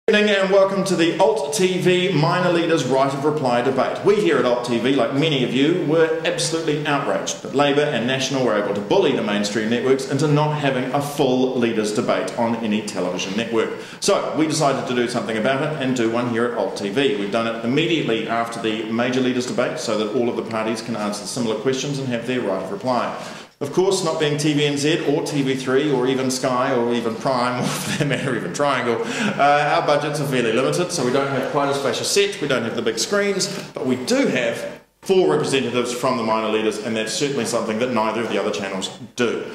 Good evening and welcome to the ALT TV Minor Leaders Right of Reply debate. We here at ALT TV, like many of you, were absolutely outraged that Labour and National were able to bully the mainstream networks into not having a full leaders debate on any television network. So we decided to do something about it and do one here at ALT TV. We've done it immediately after the major leaders debate so that all of the parties can answer similar questions and have their right of reply. Of course, not being TVNZ or TV3 or even Sky or even Prime or for that matter even Triangle, our budgets are fairly limited, so we don't have quite as flash a set, we don't have the big screens, but we do have 4 representatives from the minor leaders, and that's certainly something that neither of the other channels do.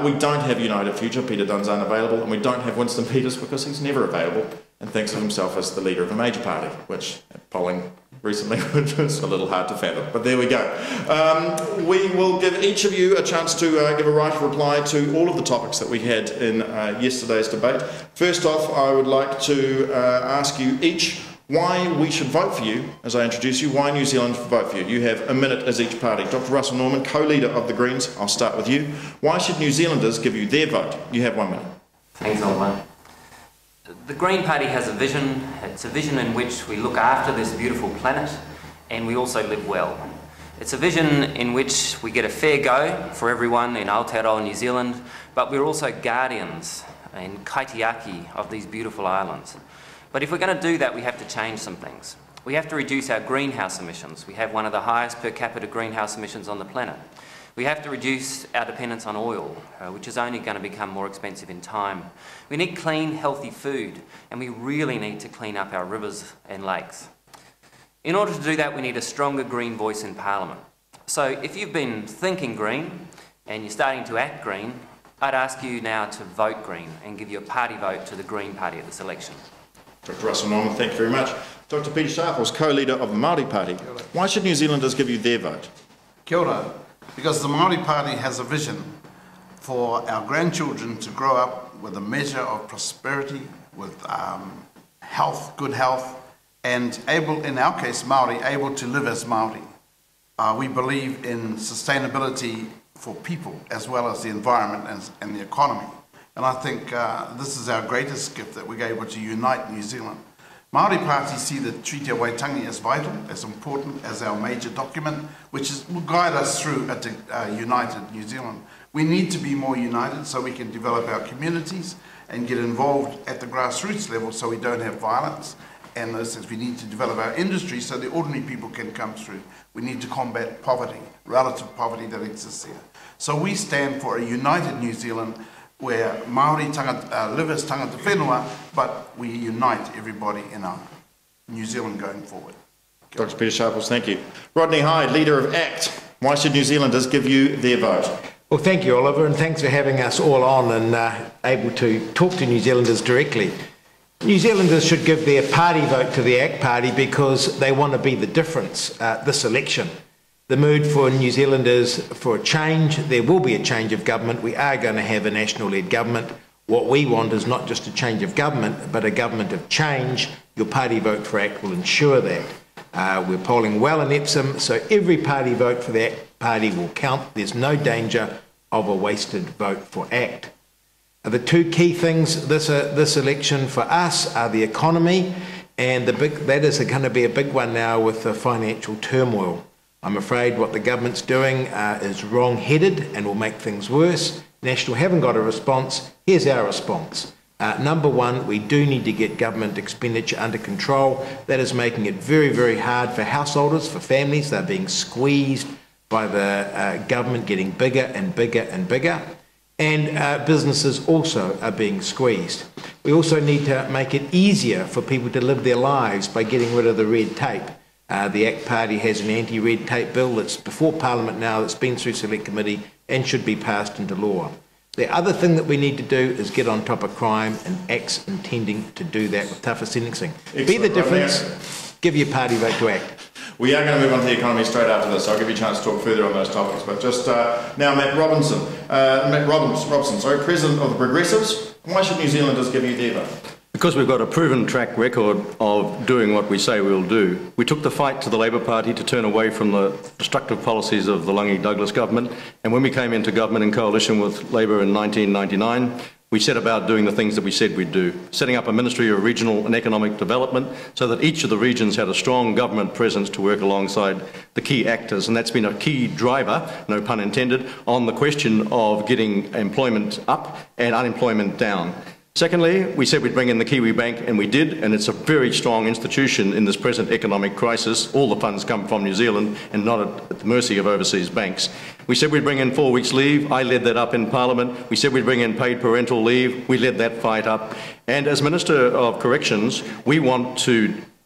We don't have United Future, Peter Dunn's unavailable, and we don't have Winston Peters because he's never available and thinks of himself as the leader of a major party, which polling recently was a little hard to fathom, but there we go. We will give each of you a chance to give a right of reply to all of the topics that we had in yesterday's debate. First off, I would like to ask you each why we should vote for you, as I introduce you, why New Zealand should vote for you. You have a minute as each party. Dr. Russell Norman, co-leader of the Greens, I'll start with you. Why should New Zealanders give you their vote? You have 1 minute. Thanks, Oliver. The Green Party has a vision. It's a vision in which we look after this beautiful planet and we also live well. It's a vision in which we get a fair go for everyone in Aotearoa, New Zealand, but we're also guardians and kaitiaki of these beautiful islands. But if we're going to do that, we have to change some things. We have to reduce our greenhouse emissions. We have one of the highest per capita greenhouse emissions on the planet. We have to reduce our dependence on oil, which is only going to become more expensive in time. We need clean, healthy food, and we really need to clean up our rivers and lakes. In order to do that, we need a stronger green voice in Parliament. So if you've been thinking green and you're starting to act green, I'd ask you now to vote green and give your party vote to the Green Party at this election. Dr. Russell Norman, thank you very much. Dr. Pita Sharples, co-leader of the Maori Party. Why should New Zealanders give you their vote? Kia ora. Because the Maori Party has a vision for our grandchildren to grow up with a measure of prosperity, with health, good health, and able, in our case Maori, able to live as Maori. We believe in sustainability for people as well as the environment and the economy. And I think this is our greatest gift, that we're able to unite New Zealand. Maori Party see the Treaty of Waitangi as vital, as important as our major document, which will guide us through a united New Zealand. We need to be more united so we can develop our communities and get involved at the grassroots level so we don't have violence and those things. We need to develop our industry so the ordinary people can come through. We need to combat poverty, relative poverty that exists here. So we stand for a united New Zealand where Maori live as tangata whenua, but we unite everybody in our New Zealand going forward. Dr. Pita Sharples, thank you. Rodney Hide, leader of ACT. Why should New Zealanders give you their vote? Well, thank you, Oliver, and thanks for having us all on and able to talk to New Zealanders directly. New Zealanders should give their party vote to the ACT Party because they want to be the difference this election. The mood for New Zealanders for a change. There will be a change of government. We are going to have a national-led government. What we want is not just a change of government, but a government of change. Your party vote for ACT will ensure that. We're polling well in Epsom, so every party vote for the ACT Party will count. There's no danger of a wasted vote for ACT. The 2 key things this election for us are the economy, and that is going to be a big one now with the financial turmoil. I'm afraid what the government's doing is wrong-headed and will make things worse. National haven't got a response. Here's our response. Number 1, we do need to get government expenditure under control. That is making it very, very hard for householders, for families. They're being squeezed by the government getting bigger and bigger and bigger. And businesses also are being squeezed. We also need to make it easier for people to live their lives by getting rid of the red tape. The ACT Party has an anti-red tape bill that's before Parliament now, that's been through Select Committee and should be passed into law. The other thing that we need to do is get on top of crime, and ACT's intending to do that with tougher sentencing. Excellent. Be the difference, give your party vote to ACT. We are going to move on to the economy straight after this, so I'll give you a chance to talk further on those topics. But just now, Matt Robson, President of the Progressives. Why should New Zealanders give you their vote? Because we've got a proven track record of doing what we say we'll do. We took the fight to the Labour Party to turn away from the destructive policies of the Lungi Douglas government, and when we came into government in coalition with Labour in 1999, we set about doing the things that we said we'd do, setting up a Ministry of Regional and Economic Development so that each of the regions had a strong government presence to work alongside the key actors. And that's been a key driver, no pun intended, on the question of getting employment up and unemployment down. Secondly, we said we'd bring in the Kiwi Bank, and we did, and it's a very strong institution in this present economic crisis. All the funds come from New Zealand and not at the mercy of overseas banks. We said we'd bring in 4 weeks leave. I led that up in Parliament. We said we'd bring in paid parental leave. We led that fight up. And as Minister of Corrections,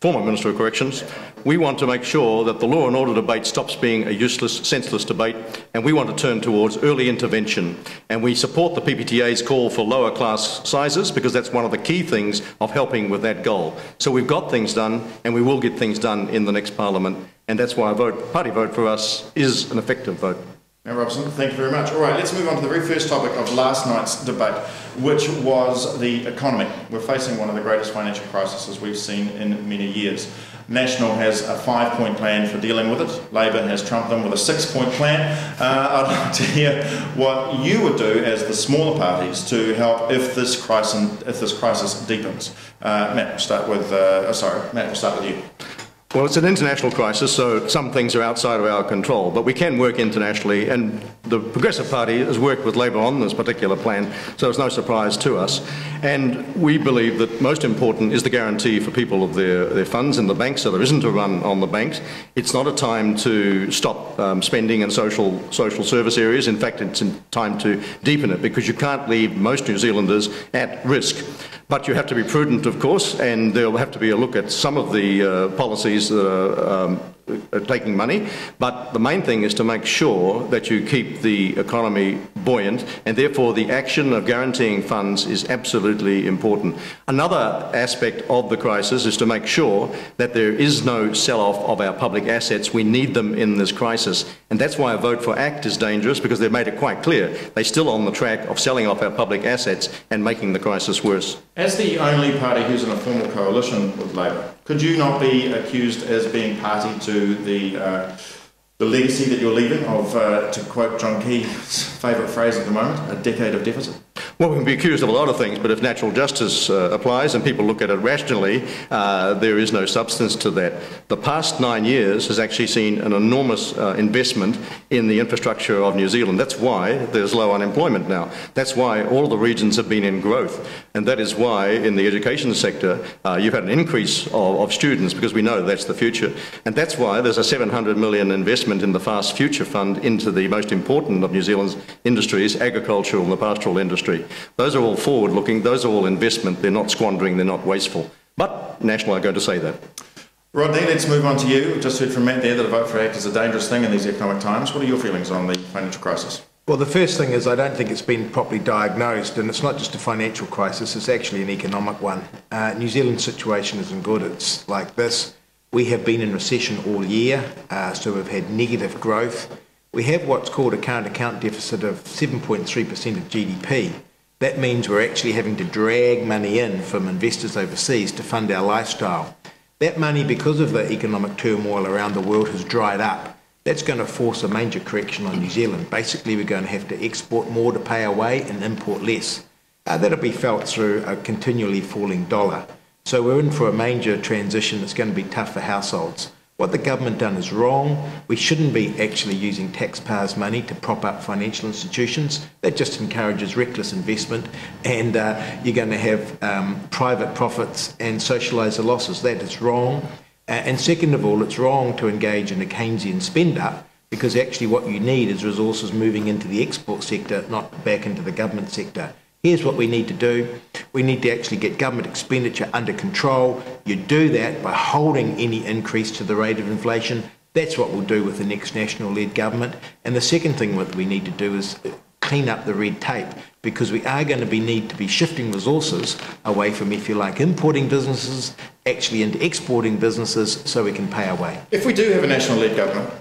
former Minister of Corrections, we want to make sure that the law and order debate stops being a useless, senseless debate, and we want to turn towards early intervention. And we support the PPTA's call for lower class sizes because that's one of the key things of helping with that goal. So we've got things done, and we will get things done in the next Parliament, and that's why a party vote for us is an effective vote. Matt Robson, thank you very much. All right, let's move on to the very first topic of last night's debate, which was the economy. We're facing one of the greatest financial crises we've seen in many years. National has a 5-point plan for dealing with it. Labor has trumped them with a 6-point plan. I'd like to hear what you would do as the smaller parties to help if this crisis deepens. Matt, we'll start with you. Well, it's an international crisis, so some things are outside of our control, but we can work internationally, and the Progressive Party has worked with Labor on this particular plan, so it's no surprise to us. And we believe that most important is the guarantee for people of their funds in the banks, so there isn't a run on the banks. It's not a time to stop spending in social service areas. In fact, it's a time to deepen it, because you can't leave most New Zealanders at risk. But you have to be prudent, of course, and there will have to be a look at some of the policies that are taking money. But the main thing is to make sure that you keep the economy buoyant, and therefore the action of guaranteeing funds is absolutely important. Another aspect of the crisis is to make sure that there is no sell-off of our public assets. We need them in this crisis, and that's why a vote for ACT is dangerous, because they've made it quite clear they're still on the track of selling off our public assets and making the crisis worse. As the only party who's in a formal coalition with Labor, could you not be accused as being party to the legacy that you're leaving of, to quote John Key's favourite phrase at the moment, a decade of deficit? Well, we can be accused of a lot of things, but if natural justice applies and people look at it rationally, there is no substance to that. The past 9 years has actually seen an enormous investment in the infrastructure of New Zealand. That's why there's low unemployment now. That's why all the regions have been in growth. And that is why in the education sector you've had an increase of students, because we know that's the future. And that's why there's a 700 million investment in the Fast Future Fund into the most important of New Zealand's industries, agricultural and the pastoral industry. Those are all forward-looking, those are all investment, they're not squandering, they're not wasteful. But National are going to say that. Rodney, let's move on to you. We've just heard from Matt there that a vote for ACT is a dangerous thing in these economic times. What are your feelings on the financial crisis? Well, the first thing is I don't think it's been properly diagnosed, and it's not just a financial crisis, it's actually an economic one. New Zealand's situation isn't good. It's like this. We have been in recession all year, so we've had negative growth. We have what's called a current account deficit of 7.3% of GDP. That means we're actually having to drag money in from investors overseas to fund our lifestyle. That money, because of the economic turmoil around the world, has dried up. That's going to force a major correction on New Zealand. Basically, we're going to have to export more to pay our way and import less. That'll be felt through a continually falling dollar. So we're in for a major transition that's going to be tough for households. What the government done is wrong. We shouldn't be actually using taxpayers' money to prop up financial institutions. That just encourages reckless investment, and you're going to have private profits and socialise the losses. That is wrong. And second of all, it's wrong to engage in a Keynesian spend-up, because actually what you need is resources moving into the export sector, not back into the government sector. Here's what we need to do. We need to actually get government expenditure under control. You do that by holding any increase to the rate of inflation. That's what we'll do with the next National-led government. And the second thing that we need to do is clean up the red tape, because we are going to need to be shifting resources away from, if you like, importing businesses, actually into exporting businesses, so we can pay our way. If we do have a National-led government,